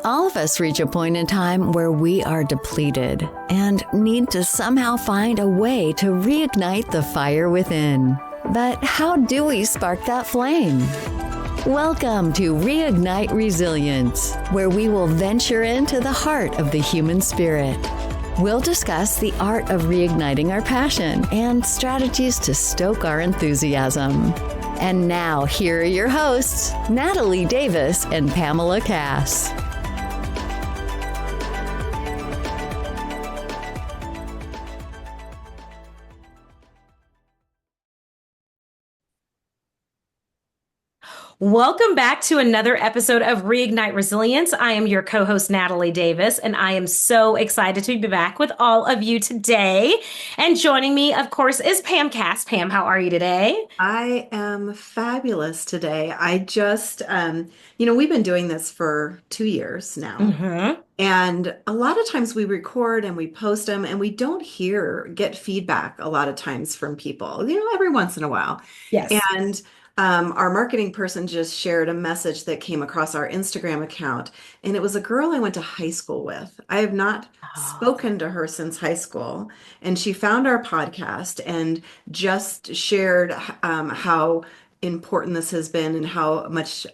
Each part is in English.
All of us reach a point in time where we are depleted and need to somehow find a way to reignite the fire within. But how do we spark that flame? Welcome to Reignite Resilience, where we will venture into the heart of the human spirit. We'll discuss the art of reigniting our passion and strategies to stoke our enthusiasm. And now, here are your hosts, Natalie Davis and Pamela Cass. Welcome back to another episode of Reignite Resilience. I am your co-host, Natalie Davis, and I am so excited to be back with all of you today. And joining me, of course, is Pam Cass. Pam, how are you today? I am fabulous today. I just, we've been doing this for 2 years now. Mm-hmm. And a lot of times we record and we post them and we don't get feedback a lot of times from people, every once in a while. Yes. And our marketing person just shared a message that came across our Instagram account, and it was a girl I went to high school with. I have not spoken to her since high school, and she found our podcast and just shared how important this has been and how much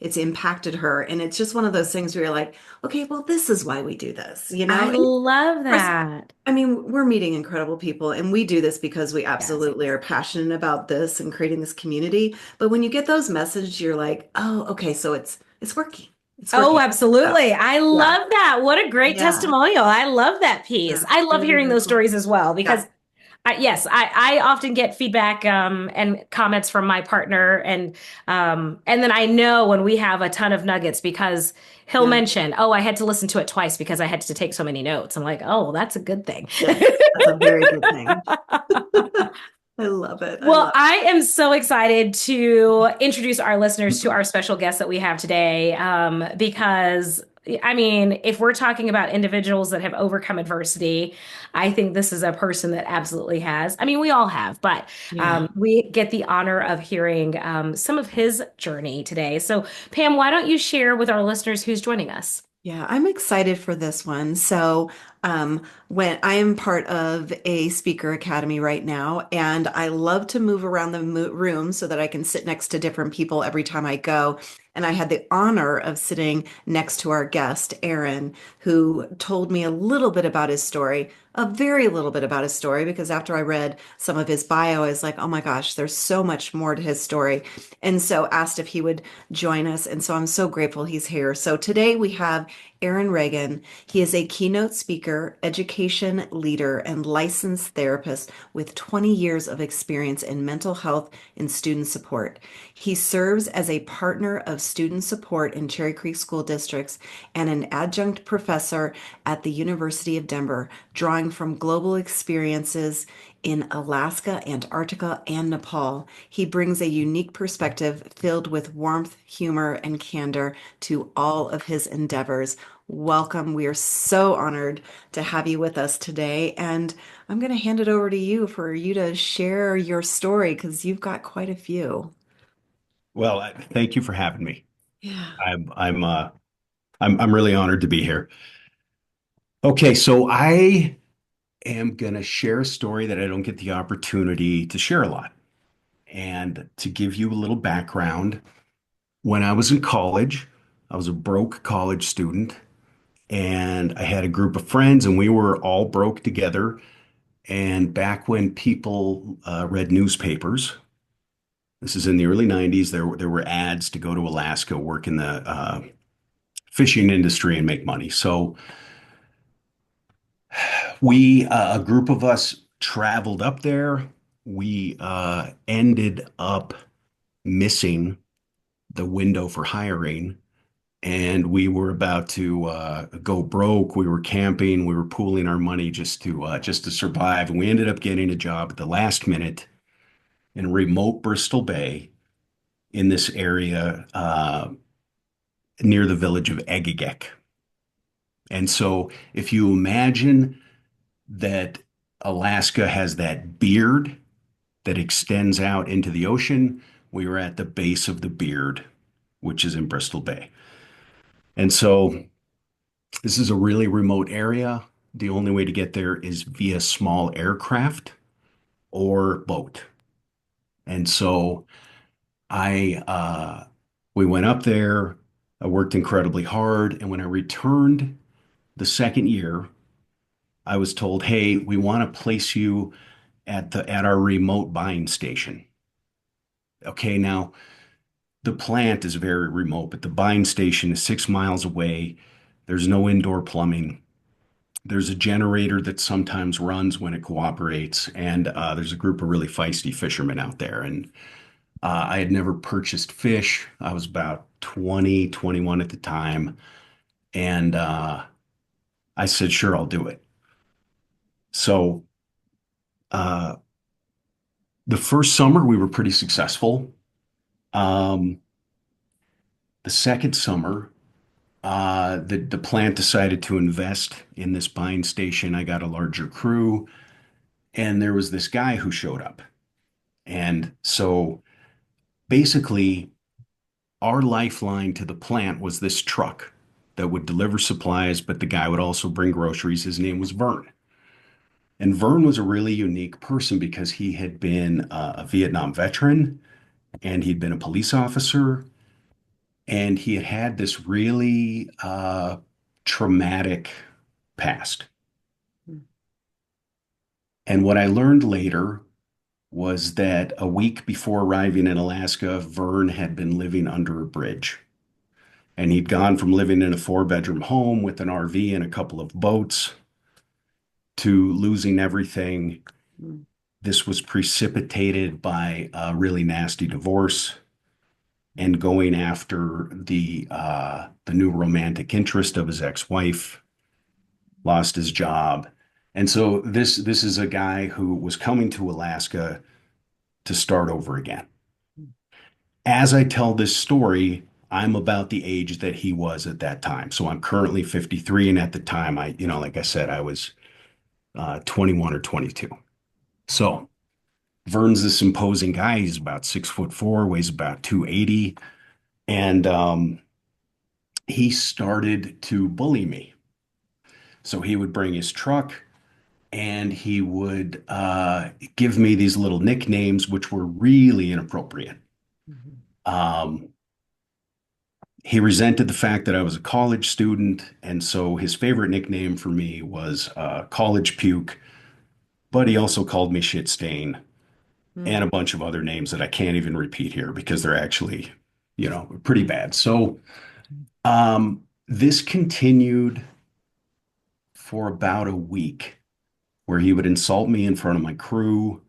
it's impacted her. And it's just one of those things where you're like, okay, well, this is why we do this, I love that. I mean, we're meeting incredible people, and we do this because we absolutely are passionate about this and creating this community. But when you get those messages, you're like, oh, okay, so it's working. Oh, absolutely. I love that. What a great testimonial. I love that piece. I love hearing those stories as well because I often get feedback and comments from my partner, and then I know when we have a ton of nuggets because he'll mention, "Oh, I had to listen to it twice because I had to take so many notes." I'm like, "Oh, well, that's a good thing." Yeah, that's a very good thing. I love it. I am so excited to introduce our listeners to our special guest that we have today because I mean, if we're talking about individuals that have overcome adversity, I think this is a person that absolutely has. I mean, we all have, but we get the honor of hearing some of his journey today. So, Pam, why don't you share with our listeners who's joining us? Yeah, I'm excited for this one. So, when I am part of a speaker academy right now, and I love to move around the room so that I can sit next to different people every time I go. And I had the honor of sitting next to our guest, Aaron, who told me a little bit about his story, a very little bit about his story, because after I read some of his bio, I was like, oh my gosh, there's so much more to his story. And so asked if he would join us. And so I'm so grateful he's here. So today we have Aaron Ragon. He is a keynote speaker, education leader, and licensed therapist with 20 years of experience in mental health and student support. He serves as a partner of student support in Cherry Creek School Districts and an adjunct professor at the University of Denver, drawing from global experiences in Alaska, Antarctica, and Nepal. He brings a unique perspective filled with warmth, humor, and candor to all of his endeavors. Welcome. We are so honored to have you with us today. And I'm going to hand it over to you for you to share your story because you've got quite a few. Well, thank you for having me. Yeah. I'm really honored to be here. Okay, so I am gonna share a story that I don't get the opportunity to share a lot. And to give you a little background, when I was in college, I was a broke college student, and I had a group of friends, and we were all broke together. And back when people read newspapers, this is in the early 90s, there were ads to go to Alaska, work in the fishing industry and make money. So a group of us traveled up there. We ended up missing the window for hiring, and we were about to go broke. We were camping. We were pooling our money just to survive. And we ended up getting a job at the last minute in remote Bristol Bay in this area near the village of Egegek. And so if you imagine that Alaska has that beard that extends out into the ocean. We were at the base of the Beard, which is in Bristol Bay. And so this is a really remote area. The only way to get there is via small aircraft or boat. And so we went up there. I worked incredibly hard. And when I returned the second year, I was told, hey, we want to place you at our remote buying station. Okay, now the plant is very remote, but the buying station is 6 miles away. There's no indoor plumbing. There's a generator that sometimes runs when it cooperates, and there's a group of really feisty fishermen out there. And I had never purchased fish. I was about 20, 21 at the time, and I said, sure, I'll do it. So uh, the first summer we were pretty successful. Um, the second summer, the plant decided to invest in this buying station. I got a larger crew, and there was this guy who showed up. And so basically, our lifeline to the plant was this truck that would deliver supplies, but the guy would also bring groceries. His name was Vern. And Vern was a really unique person because he had been a Vietnam veteran and he'd been a police officer and he had had this really traumatic past. And what I learned later was that a week before arriving in Alaska, Vern had been living under a bridge. And he'd gone from living in a 4-bedroom home with an RV and a couple of boats to losing everything. This was precipitated by a really nasty divorce and going after the new romantic interest of his ex-wife, lost his job. And so this is a guy who was coming to Alaska to start over again. As I tell this story, I'm about the age that he was at that time. So I'm currently 53, and at the time, like I said, I was 21 or 22. So Vern's this imposing guy. He's about 6'4", weighs about 280, and he started to bully me. So he would bring his truck and he would give me these little nicknames, which were really inappropriate. Um, he resented the fact that I was a college student, and so his favorite nickname for me was College Puke, but he also called me Shit Stain and a bunch of other names that I can't even repeat here because they're actually, pretty bad. So this continued for about a week where he would insult me in front of my crew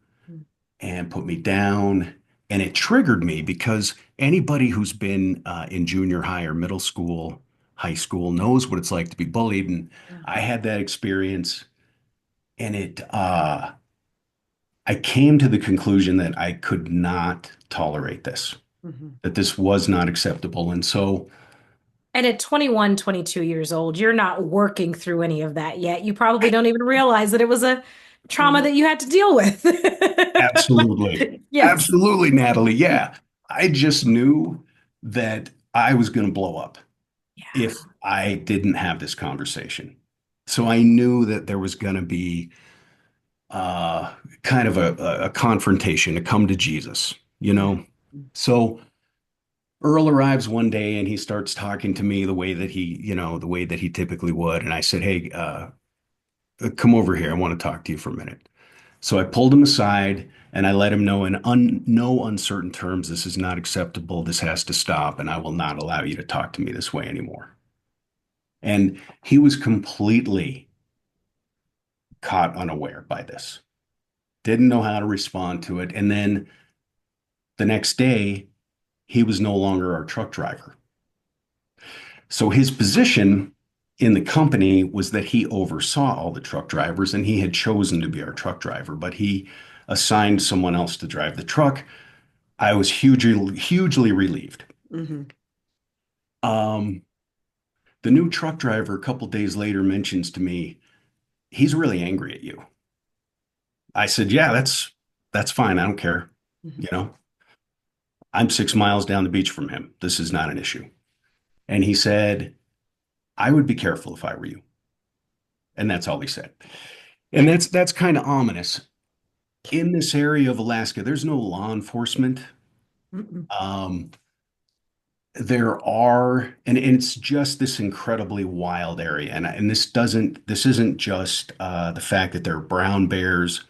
and put me down. And it triggered me because anybody who's been in junior high or middle school, high school knows what it's like to be bullied. And I had that experience, and I came to the conclusion that I could not tolerate this, that this was not acceptable. And so, And at 21, 22 years old, you're not working through any of that yet. You probably don't even realize that it was a trauma that you had to deal with. absolutely, Yes. absolutely, Natalie. Yeah. I just knew that I was going to blow up if I didn't have this conversation. So I knew that there was going to be kind of a confrontation, a come to Jesus, you know? So Earl arrives one day and he starts talking to me the way that the way that he typically would. And I said, hey, come over here. I want to talk to you for a minute. So I pulled him aside and I let him know in no uncertain terms, this is not acceptable. This has to stop. And I will not allow you to talk to me this way anymore. And he was completely caught unaware by this, didn't know how to respond to it. And then the next day, he was no longer our truck driver. So his position in the company was that he oversaw all the truck drivers and he had chosen to be our truck driver, but he assigned someone else to drive the truck. I was hugely relieved. The new truck driver a couple days later mentions to me, he's really angry at you. I said, yeah, That's fine. I don't care. Mhm. You know, I'm 6 miles down the beach from him. This is not an issue. And he said, I would be careful if I were you. And that's all he said. And that's kind of ominous. In this area of Alaska, there's no law enforcement. Mm-mm. Um, there are, and it's just this incredibly wild area. And this isn't just the fact that there are brown bears,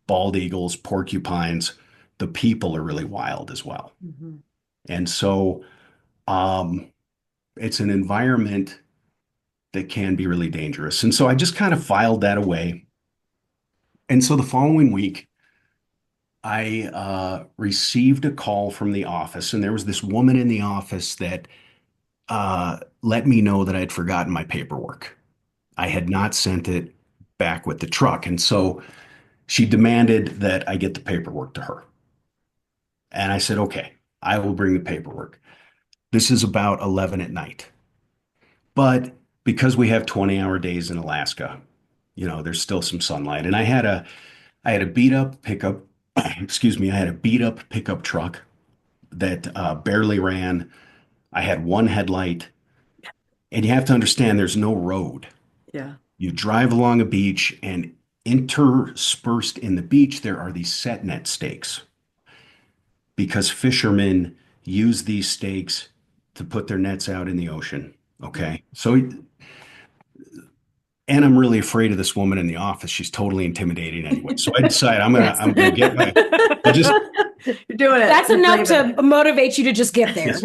bald eagles, porcupines. The people are really wild as well. Mhm. And so um, it's an environment that can be really dangerous. And so I just kind of filed that away. And so the following week, I received a call from the office, and there was this woman in the office that let me know that I had forgotten my paperwork. I had not sent it back with the truck. And so she demanded that I get the paperwork to her. And I said, okay, I will bring the paperwork. This is about 11 at night. But because we have 20-hour days in Alaska, there's still some sunlight. And I had a beat up pickup, excuse me, I had a beat up pickup truck that barely ran. I had one headlight, and you have to understand there's no road. Yeah. You drive along a beach, and interspersed in the beach, there are these set net stakes because fishermen use these stakes to put their nets out in the ocean. Mm. Okay. So, and I'm really afraid of this woman in the office. She's totally intimidating anyway. So I decide Yes. I'm gonna get my I'll just You're doing it. That's You're enough braving to motivate you to just get there. yes.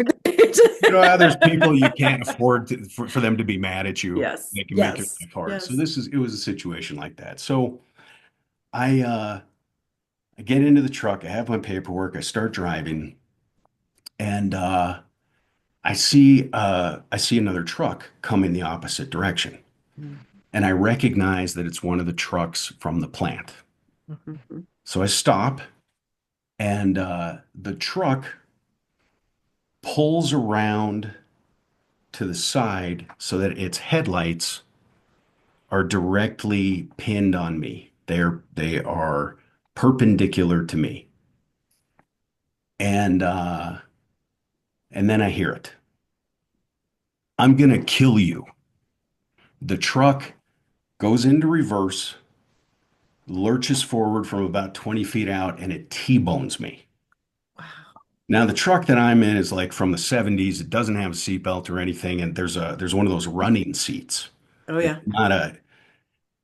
There's people you can't afford for them to be mad at you. Yes. They can make your Yes. life hard. So Yes. it was a situation like that. So I I get into the truck, I have my paperwork, I start driving, and I see another truck coming the opposite direction. Mm. And I recognize that it's one of the trucks from the plant. Mhm. So I stop, and the truck pulls around to the side so that its headlights are directly pinned on me. They are perpendicular to me. And and then I hear it. I'm gonna kill you. The truck goes into reverse, lurches forward from about 20 feet out, and it T-bones me. Wow. Now the truck that I'm in is like from the 70s. It doesn't have a seatbelt or anything, and there's one of those running seats. Oh It's yeah. not a,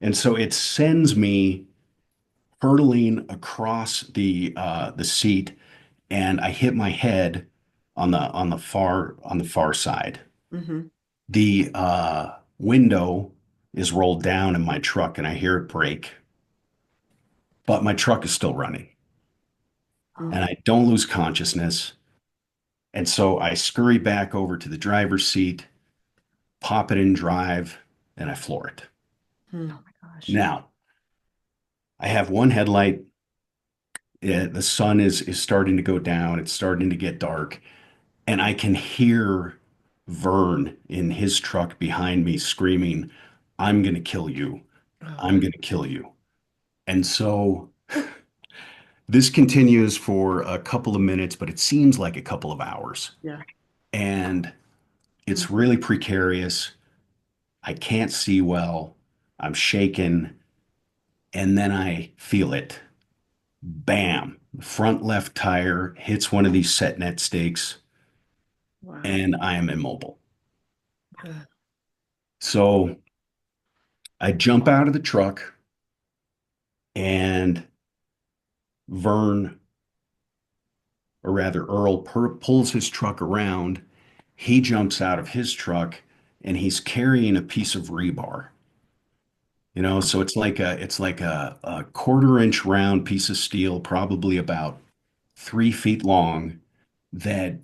and so it sends me hurtling across the seat, and I hit my head on the far side. Hmm. The window is rolled down in my truck, and I hear it break, but my truck is still running, Mm. and I don't lose consciousness. And so I scurry back over to the driver's seat, pop it in drive, and I floor it. Mm. Oh my gosh. Now, I have one headlight. The sun is starting to go down. It's starting to get dark. And I can hear Vern in his truck behind me screaming, I'm going to kill you. Oh. I'm going to kill you. And so this continues for a couple of minutes, but it seems like a couple of hours. Yeah. And Mm. it's really precarious. I can't see well. I'm shaken. And then I feel it. Bam. Front left tire hits one of these set net stakes, Wow. and I am immobile. Ugh. So I jump out of the truck, and Vern, or rather Earl, pulls his truck around. He jumps out of his truck, and he's carrying a piece of rebar. So it's like a quarter-inch round piece of steel, probably about 3 feet long, that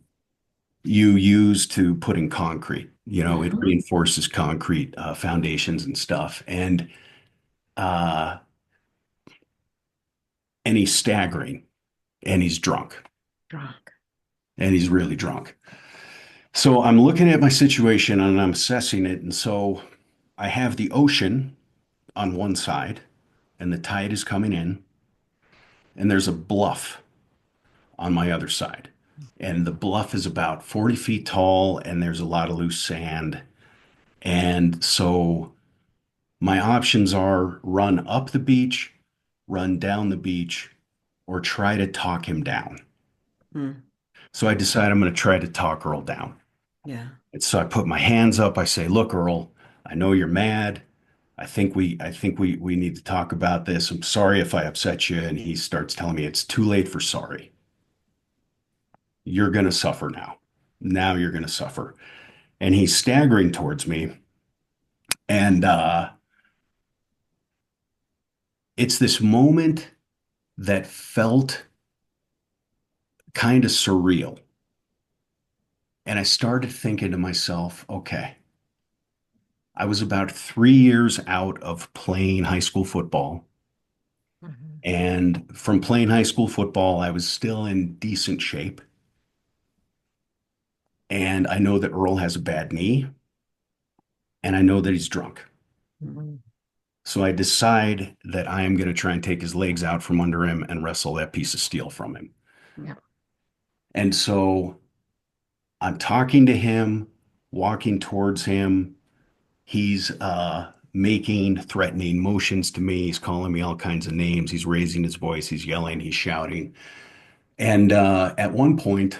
you use to put in concrete. It Mhm. reinforces concrete foundations and stuff. Uh, and he's staggering, and he's drunk, Drunk. and he's really drunk. So I'm looking at my situation and I'm assessing it. And so I have the ocean on one side, and the tide is coming in. and there's a bluff on my other side. And the bluff is about 40 feet tall, and there's a lot of loose sand. And so my options are run up the beach, run down the beach, or try to talk him down. Mm. So I decide I'm going to try to talk Earl down. Yeah. And so I put my hands up. I say, "Look, Earl, I know you're mad. I think we need to talk about this. I'm sorry if I upset you." And he starts telling me it's too late for sorry. You're going to suffer now. Now you're going to suffer. And he's staggering towards me. And it's this moment that felt kind of surreal. And I started thinking to myself, okay, I was about 3 years out of playing high school football. Mhm. And from playing high school football, I was still in decent shape. And I know that Earl has a bad knee, and I know that he's drunk. Mhm. So I decide that I am going to try and take his legs out from under him and wrestle that piece of steel from him. Yeah. And so I'm talking to him, walking towards him. He's making threatening motions to me. He's calling me all kinds of names. He's raising his voice. He's yelling. He's shouting. And at one point,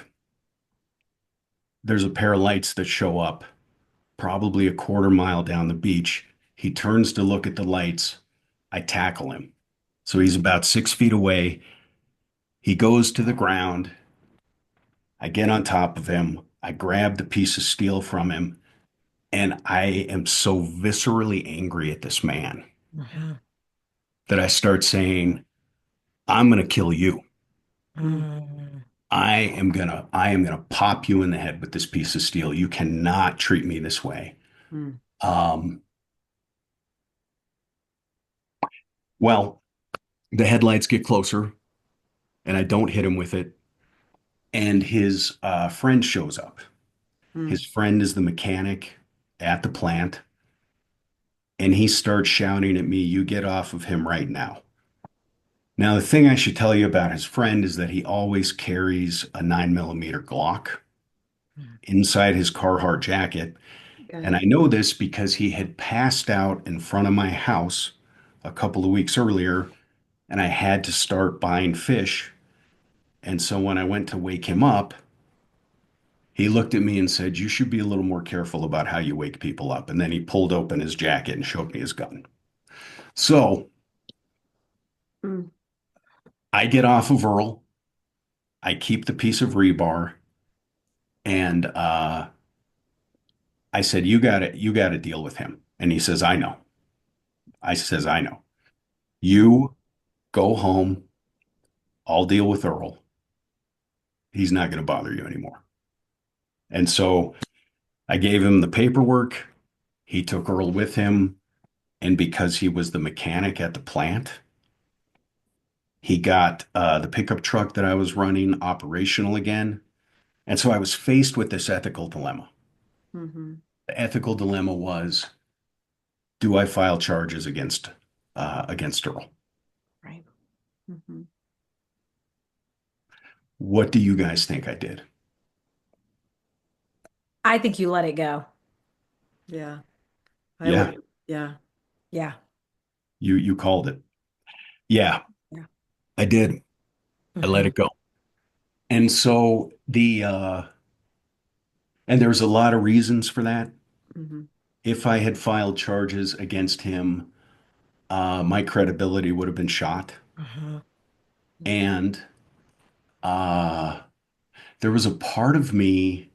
there's a pair of lights that show up, probably a quarter mile down the beach. He turns to look at the lights. I tackle him. So he's about 6 feet away. He goes to the ground. I get on top of him. I grab the piece of steel from him. And I am so viscerally angry at this man Mhm. that I start saying, I'm going to kill you. Mm. Mhm. I am gonna pop you in the head with this piece of steel. You cannot treat me this way. Mm. Um, well, the headlights get closer and I don't hit him with it. And his friend shows up. Mm. His friend is the mechanic at the plant. And he starts shouting at me, "You get off of him right now." Now, the thing I should tell you about his friend is that he always carries a 9mm Glock inside his Carhartt jacket. Okay. And I know this because he had passed out in front of my house a couple of weeks earlier, and I had to start buying fish. And so when I went to wake him up, he looked at me and said, "You should be a little more careful about how you wake people up." And then he pulled open his jacket and showed me his gun. So Mm. I get off of Earl. I keep the piece of rebar, and I said, "You got to deal with him." And he says, "I know." I says, "I know. You go home. I'll deal with Earl. He's not going to bother you anymore." And so I gave him the paperwork. He took Earl with him. And because he was the mechanic at the plant, he got the pickup truck that I was running operational again. And so I was faced with this ethical dilemma. Mhm. The ethical dilemma was, do I file charges against Earl? Right. Mhm. What do you guys think I did? I think you let it go. Yeah. I Yeah, would. Yeah. Yeah. you called it. Yeah, Yeah. I did. I let Mhm. it go. And so and there's a lot of reasons for that. Mhm. If I had filed charges against him, my credibility would have been shot. Mhm. And uh, there was a part of me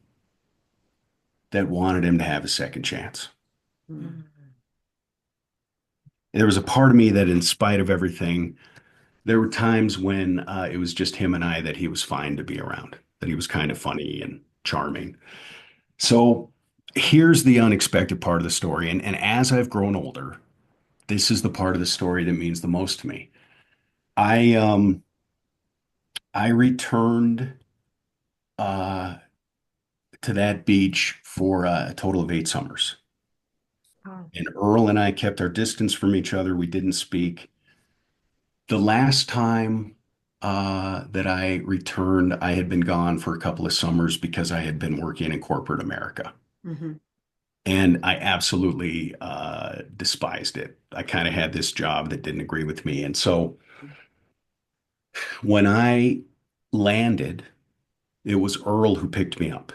that wanted him to have a second chance. Mm. Mhm. There was a part of me that, in spite of everything, there were times when it was just him and I that he was fine to be around, that he was kind of funny and charming. So here's the unexpected part of the story. And as I've grown older, this is the part of the story that means the most to me. I I returned uh, to that beach for a total of 8 summers. Oh. And Earl and I kept our distance from each other. We didn't speak. The last time that I returned, I had been gone for a couple of summers because I had been working in corporate America. Hmm. And I absolutely despised it. I kind of had this job that didn't agree with me. And so when I landed, it was Earl who picked me up.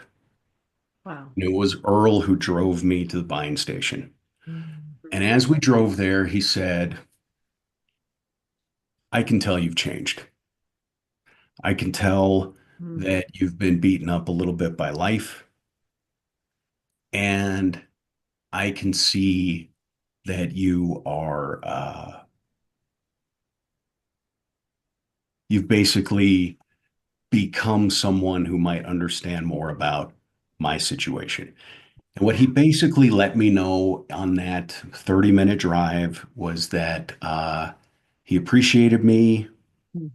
Wow. And it was Earl who drove me to the buying station. And Mhm. as we drove there, he said, I can tell you've changed. I can tell Mm. that you've been beaten up a little bit by life. And I can see that you've basically become someone who might understand more about my situation. And what he basically let me know on that 30-minute drive was that he appreciated me, Mm.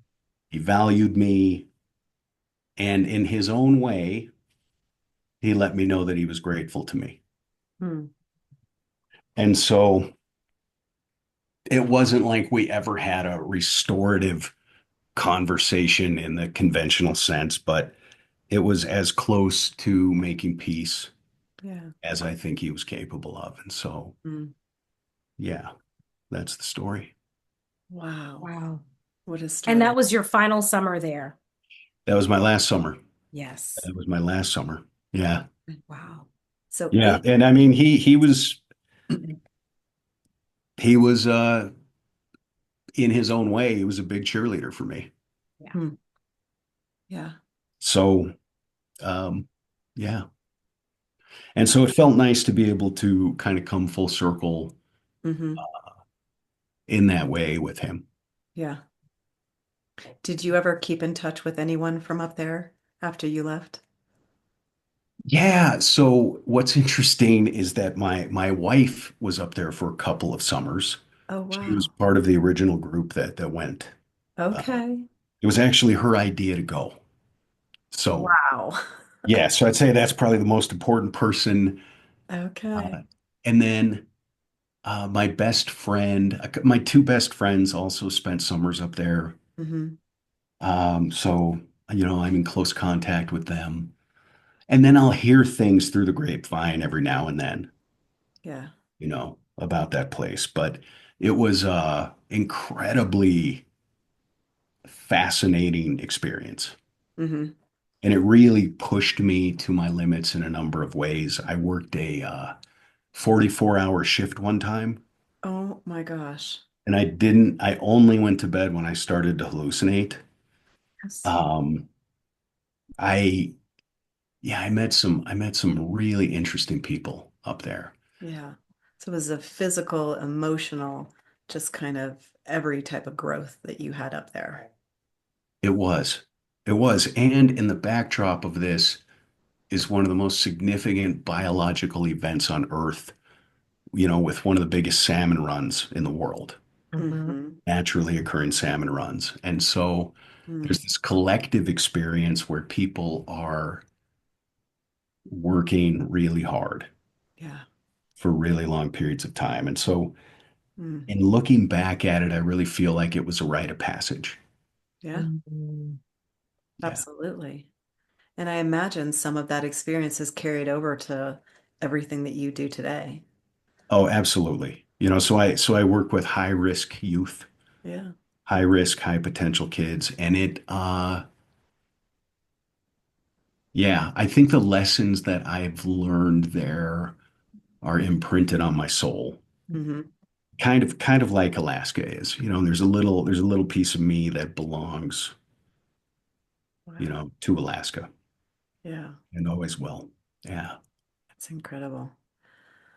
he valued me, and in his own way, he let me know that he was grateful to me. Mm. And so it wasn't like we ever had a restorative conversation in the conventional sense, but it was as close to making peace Yeah. as I think he was capable of. And so, Mm. yeah, that's the story. Wow. Wow. What a And that story. was your final summer there. That was my last summer. Yes. That was my last summer. Yeah. Wow. So Yeah. eight. And I mean, he was in his own way, he was a big cheerleader for me. Yeah. Hmm. Yeah. So, um, yeah. And so it felt nice to be able to kind of come full circle Hmm. in that way with him. Yeah. Did you ever keep in touch with anyone from up there after you left? Yeah. So what's interesting is that my wife was up there for a couple of summers. Oh, She was wow. part of the original group that went. Okay. It was actually her idea to go. So Wow. yeah, so I'd say that's probably the most important person. Okay. Uh, and then my best friend, my two best friends also spent summers up there. Hmm. So, I'm in close contact with them. And then I'll hear things through the grapevine every now and then, Yeah. about that place. But it was a incredibly fascinating experience. Hmm. And it really pushed me to my limits in a number of ways. I worked a 44-hour shift one time, Oh my gosh. and I only went to bed when I started to hallucinate. Yes. Um, I, yeah, I met some really interesting people up there. Yeah. So it was a physical, emotional, just kind of every type of growth that you had up there. It was, it was. And in the backdrop of this is one of the most significant biological events on Earth, with one of the biggest salmon runs in the world, Mhm. Hmm. naturally occurring salmon runs. And so Mm. there's this collective experience where people are working really hard Yeah. for really long periods of time. And so Mm. in looking back at it, I really feel like it was a rite of passage. Yeah. Mhm. Yeah. Absolutely. And I imagine some of that experience is carried over to everything that you do today. Oh, absolutely. So I work with high risk youth, Yeah. high risk, high potential kids, and yeah, I think the lessons that I've learned there are imprinted on my soul. Hmm. Kind of like Alaska is. There's a little piece of me that belongs, Wow. to Alaska Yeah. and always will. Yeah. That's incredible.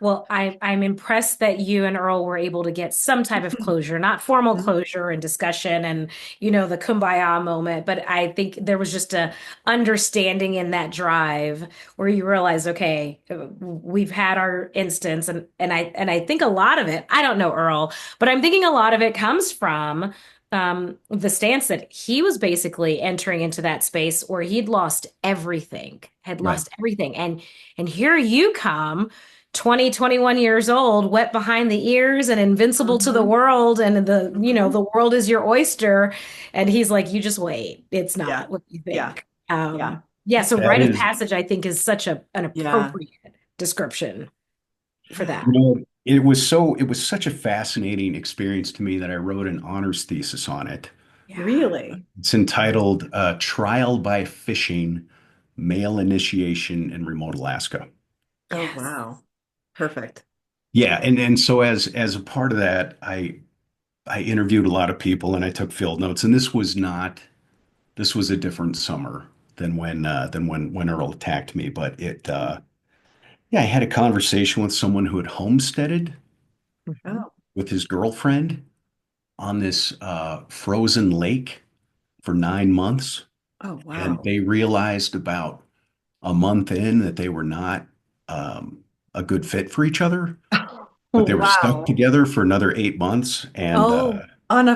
Well, I'm impressed that you and Earl were able to get some type of closure, not formal Mhm. closure and discussion and, the kumbaya moment, but I think there was just a understanding in that drive where you realize, okay, we've had our instance and I think a lot of it, I don't know Earl, but I'm thinking a lot of it comes from the stance that he was basically entering into that space where he'd lost everything, had Right. lost everything. And here you come 20, 21 years old, wet behind the ears and invincible to the world. And the world is your oyster. And he's like, you just wait. It's Yeah. not what you Yeah. think. Yeah. Yeah. So That rite of is, passage, I think, is such an Yeah. appropriate description for that. you know, it was such a fascinating experience to me that I wrote an honors thesis on it. Yeah. Really? It's entitled Trial by Fishing, Male Initiation in Remote Alaska. Oh, Yes. wow. Perfect. Yeah, and so as a part of that, I interviewed a lot of people and I took field notes. And this was a different summer than when Earl attacked me. But yeah, I had a conversation with someone who had homesteaded Oh, with his girlfriend on this frozen lake for 9 months. oh, And wow. they realized about a month in that they were not a good fit for each other, but they were stuck Wow. together for another 8 months. And Oh, on a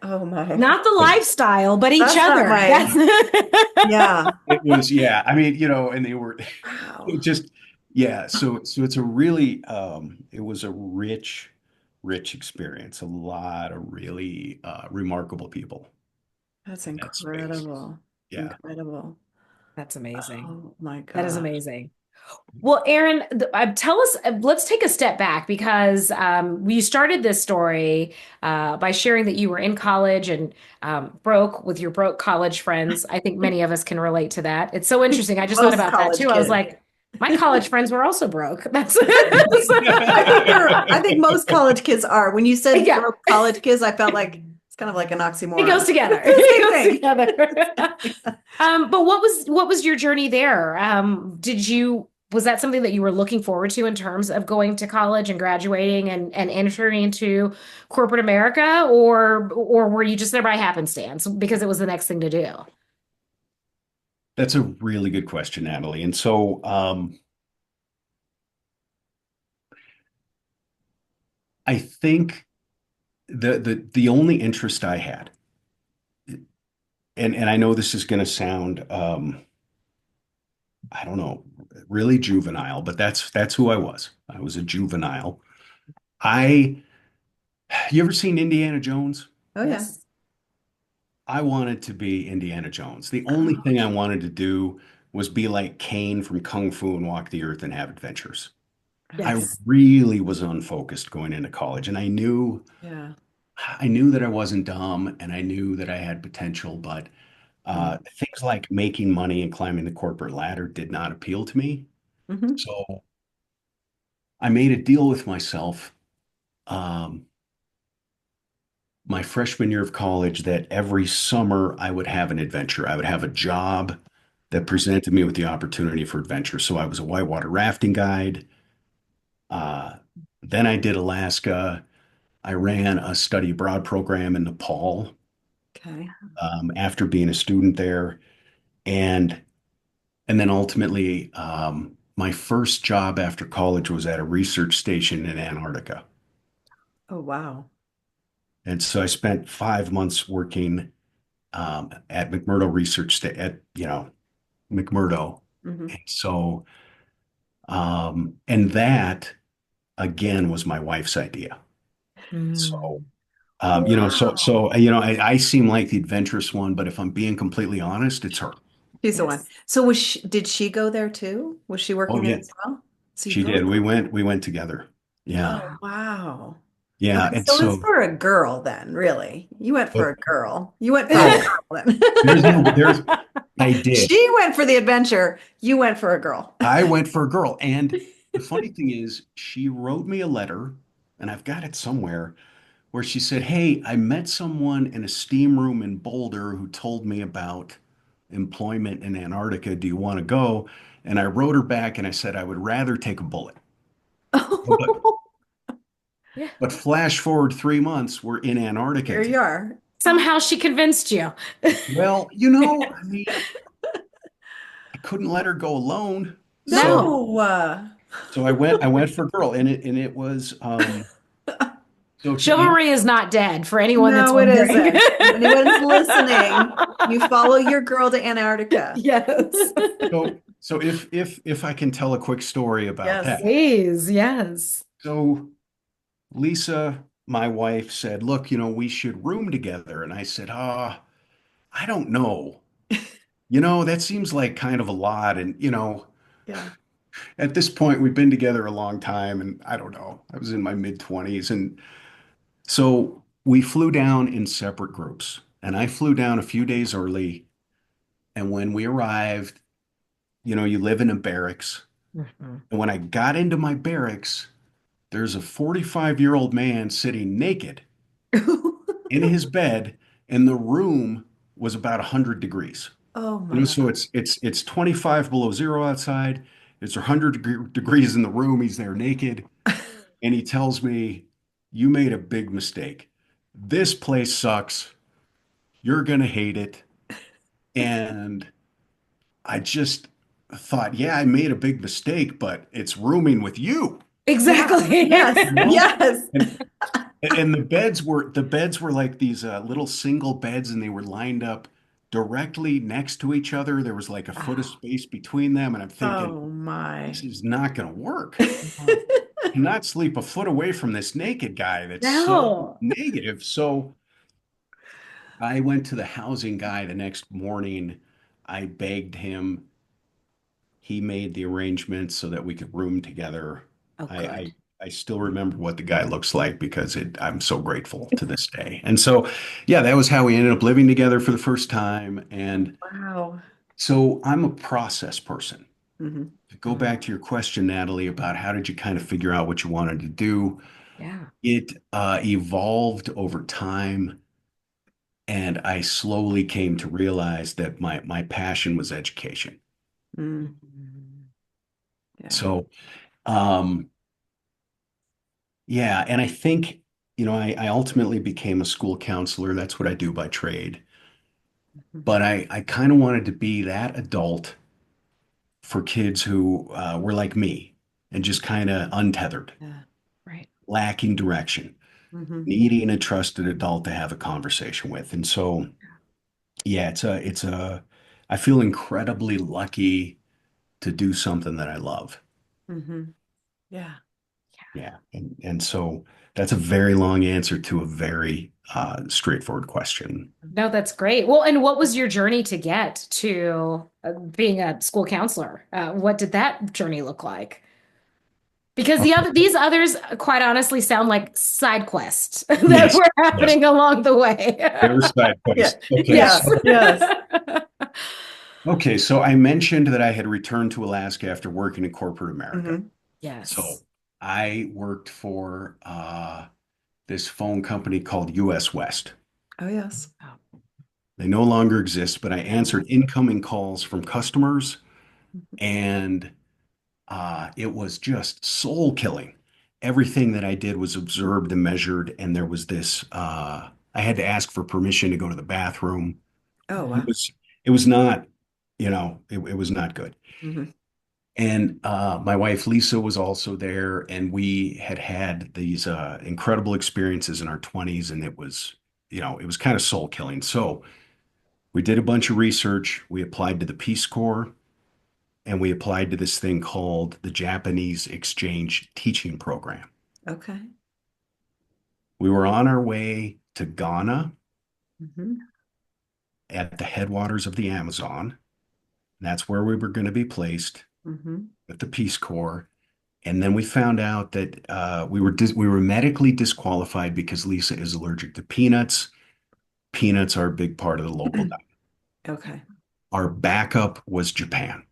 oh my. Not the lifestyle, but each That's not other. my, yeah. it was, yeah, I mean, and they were Wow. it just, yeah. So it's a really, it was a rich experience. A lot of really remarkable people That's in that space. incredible. Yeah. Incredible. That's amazing. Oh my That is God. amazing. Well, Aaron, tell us, let's take a step back because we started this story by sharing that you were in college and broke with your broke college friends. I think many of us can relate to that. It's so interesting. I just thought Most about that college too. I was kids. like, my college friends were also broke. That's I think most college kids are. When you said yeah, broke college kids, I felt like it's kind of like an it oxymoron. goes together. It's the It same goes thing. together. But what was your journey there? Was that something that you were looking forward to in terms of going to college and graduating and entering into corporate America, or were you just there by happenstance because it was the next thing to do? That's a really good question, Natalie. And so I think the only interest I had, and I know this is going to sound I don't know, really juvenile, but that's who I was. I was a juvenile. I You ever seen Indiana Jones? Oh yeah. Yes. I wanted to be Indiana Jones. The only Oh, thing I wanted to do was be like Kane from Kung Fu and walk the earth and have adventures. I Yes. really was unfocused going into college, and yeah. I knew that I wasn't dumb, and I knew that I had potential, but things like making money and climbing the corporate ladder did not appeal to me. Mm-hmm. So I made a deal with myself um, my freshman year of college that every summer I would have an adventure. I would have a job that presented me with the opportunity for adventure. So I was a whitewater rafting guide. Uh, then I did Alaska. I ran a study abroad program in Nepal Okay. after being a student there, and then ultimately my first job after college was at a research station in Antarctica. Oh wow. And so I spent 5 months working at McMurdo Research at McMurdo. Mm-hmm. And so and that again was my wife's idea. So Mm. Wow. I seem like the adventurous one, but if I'm being completely honest, it's her. She's the one. Yes. So did she go there too? Was she Oh working there yeah, as well? So you she both. did. We went together. Yeah. Oh wow. Yeah. Okay, And so it was so for a girl then, really. You went for but a girl. You went for a oh, girl then. there's I did. She went for the adventure. You went for a girl. I went for a girl. And the funny thing is, she wrote me a letter, and I've got it somewhere, where she said, "Hey, I met someone in a steam room in Boulder who told me about employment in Antarctica. Do you want to go?" And I wrote her back and I said, "I would rather take a bullet." But Yeah. flash forward 3 months, we're in Antarctica Here you together. are. Somehow she convinced you. Well, I mean, I couldn't let her go alone. So No. No. I went for a girl, and it was so Chivalry is not dead for anyone that's No, it wondering. isn't. If anyone's listening, you follow your girl to Antarctica. Yes. so So if I can tell a quick story about Yes. that. Please, yes. So Lisa, my wife, said, "Look, we should room together." And I said, I don't know. That seems like kind of a lot. And, Yeah. at this point, we've been together a long time. And I don't know, I was in my mid-20s. And so we flew down in separate groups. And I flew down a few days early. And when we arrived, you live in a barracks. Mhm. And when I got into my barracks, there's a 45-year-old man sitting naked in his bed, and the room was about 100 degrees. Oh my. So it's 25 below zero outside. It's 100 degrees in the room. He's there naked, and he tells me, "You made a big mistake. This place sucks. You're gonna hate it." And I just thought, yeah, I made a big mistake, but it's rooming with you. Exactly. Yes. Yes. And the beds were like these little single beds, and they were lined up directly next to each other. There was like a foot of space between them, and I'm thinking, Oh my. this is not going to work. I cannot sleep a foot away from this naked guy that's so No. negative. So I went to the housing guy the next morning. I begged him. He made the arrangements so that we could room together. Oh, I, good. I I still remember what the guy looks like because I'm so grateful to this day. And so, yeah, that was how we ended up living together for the first time. And Wow. so I'm a process person. Hmm. To go back to your question, Natalie, about how did you kind of figure out what you wanted to do? Yeah. It evolved over time, and I slowly came to realize that my passion was education. Mm. Mhm. Yeah. So, um, yeah, and I think, I ultimately became a school counselor. That's what I do by trade. But I kind of wanted to be that adult for kids who were like me and just kind of untethered, Yeah. Right. lacking direction, Hmm. needing a trusted adult to have a conversation with. And so, yeah, I feel incredibly lucky to do something that I love. Hmm. Yeah. Yeah. And so that's a very long answer to a very straightforward question. No, that's great. Well, and what was your journey to get to being a school counselor? What did that journey look like? Because these others, quite honestly, sound like side quests that Yes, were yes. happening along the way. They were side Yeah. quests. Okay, Yes. Yeah. Yes. so I mentioned that I had returned to Alaska after working in corporate America. Hmm. So Yes. I worked for this phone company called US West. Oh, yes. They no longer exist, but I answered incoming calls from customers, and it was just soul killing. Everything that I did was observed and measured, and there was this. I had to ask for permission to go to the bathroom. Oh, It wow. was it was not, it was not good. Hmm. And my wife Lisa was also there, and we had had these incredible experiences in our 20s, and it was kind of soul killing. So we did a bunch of research. We applied to the Peace Corps, and we applied to this thing called the Japanese Exchange Teaching Program. Okay. We were on our way to Ghana Hmm. at the headwaters of the Amazon. And that's where we were going to be placed Hmm. with the Peace Corps. And then we found out that we were medically disqualified because Lisa is allergic to peanuts. Peanuts are a big part of the local diet. Okay. Our backup was Japan.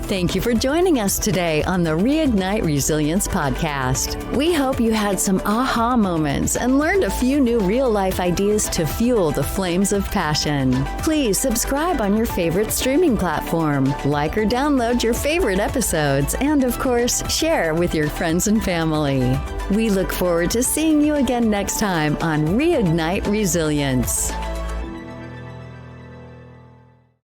Thank you for joining us today on the Reignite Resilience podcast. We hope you had some aha moments and learned a few new real-life ideas to fuel the flames of passion. Please subscribe on your favorite streaming platform, like or download your favorite episodes, and of course, share with your friends and family. We look forward to seeing you again next time on Reignite Resilience.